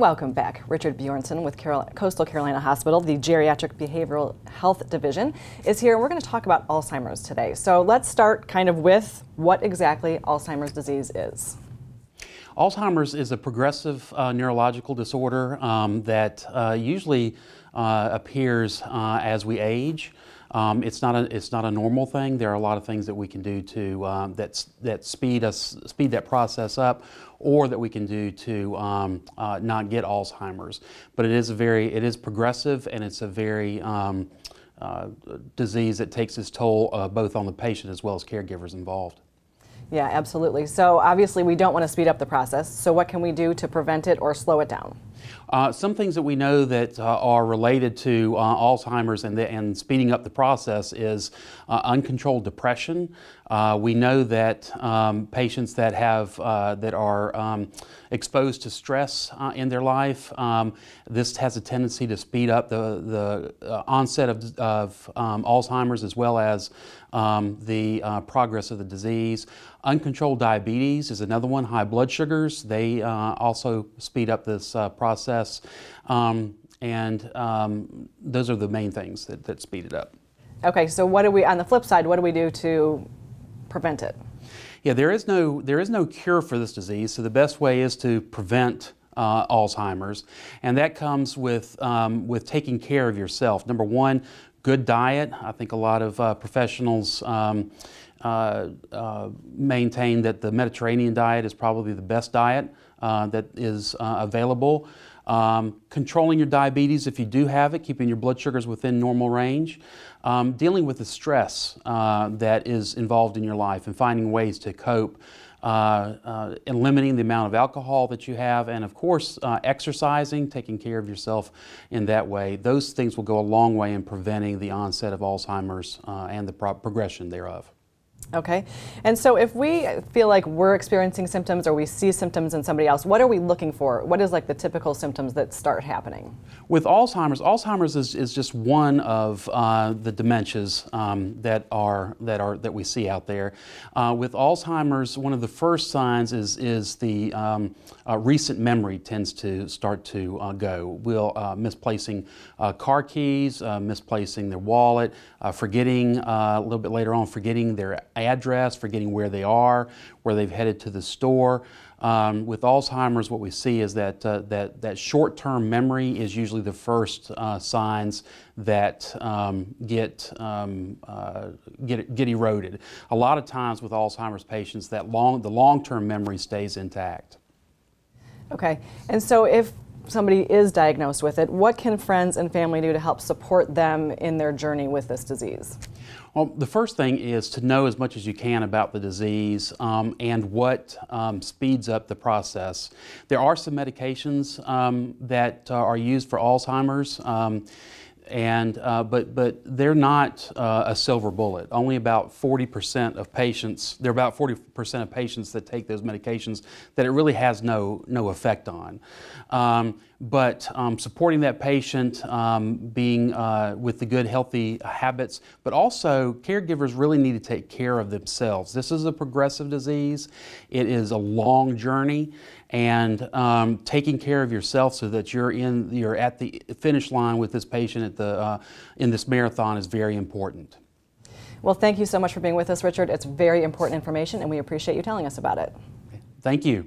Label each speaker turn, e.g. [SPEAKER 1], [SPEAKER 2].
[SPEAKER 1] Welcome back. Richard Bjarnesen with Coastal Carolina Hospital, the Geriatric Behavioral Health Division, is here. We're going to talk about Alzheimer's today. So let's start kind of with what exactly Alzheimer's disease is.
[SPEAKER 2] Alzheimer's is a progressive neurological disorder that usually appears as we age. It's not a normal thing. There are a lot of things that we can do to that speed that process up, or that we can do to not get Alzheimer's. But it is progressive, and it's a very disease that takes its toll both on the patient as well as caregivers involved.
[SPEAKER 1] Yeah, absolutely. So obviously we don't want to speed up the process. So what can we do to prevent it or slow it down?
[SPEAKER 2] Some things that we know that are related to Alzheimer's and speeding up the process is uncontrolled depression. We know that patients that are exposed to stress in their life, this has a tendency to speed up the onset of Alzheimer's, as well as the progress of the disease. Uncontrolled diabetes is another one. High blood sugars, they also speed up this process. Those are the main things that speed it up.
[SPEAKER 1] Okay, so on the flip side, what do we do to prevent it?
[SPEAKER 2] Yeah, there is no cure for this disease, so the best way is to prevent Alzheimer's, and that comes with taking care of yourself. Number one, good diet. I think a lot of professionals maintain that the Mediterranean diet is probably the best diet that is available. Controlling your diabetes if you do have it, keeping your blood sugars within normal range. Dealing with the stress that is involved in your life and finding ways to cope. And limiting the amount of alcohol that you have, and of course exercising, taking care of yourself in that way. Those things will go a long way in preventing the onset of Alzheimer's and the progression thereof.
[SPEAKER 1] Okay, and so if we feel like we're experiencing symptoms or we see symptoms in somebody else, what are we looking for? What is like the typical symptoms that start happening? With
[SPEAKER 2] Alzheimer's is just one of the dementias that we see out there. With Alzheimer's, one of the first signs is the recent memory tends to start to go. Misplacing car keys, misplacing their wallet, forgetting a little bit later on, forgetting their address, forgetting where they are, where they've headed to the store. With Alzheimer's, what we see is that short-term memory is usually the first signs that get eroded. A lot of times with Alzheimer's patients, the long-term memory stays intact.
[SPEAKER 1] Okay, and so if somebody is diagnosed with it, what can friends and family do to help support them in their journey with this disease?
[SPEAKER 2] Well, the first thing is to know as much as you can about the disease and what speeds up the process. There are some medications that are used for Alzheimer's, but they're not a silver bullet. Only about 40% of patients, there are about 40% of patients that take those medications that it really has no effect on. Supporting that patient, being with the good healthy habits, but also caregivers really need to take care of themselves. This is a progressive disease. It is a long journey, and taking care of yourself so that you're at the finish line with this patient in this marathon is very important.
[SPEAKER 1] Well, thank you so much for being with us, Richard. It's very important information, and we appreciate you telling us about it.
[SPEAKER 2] Thank you.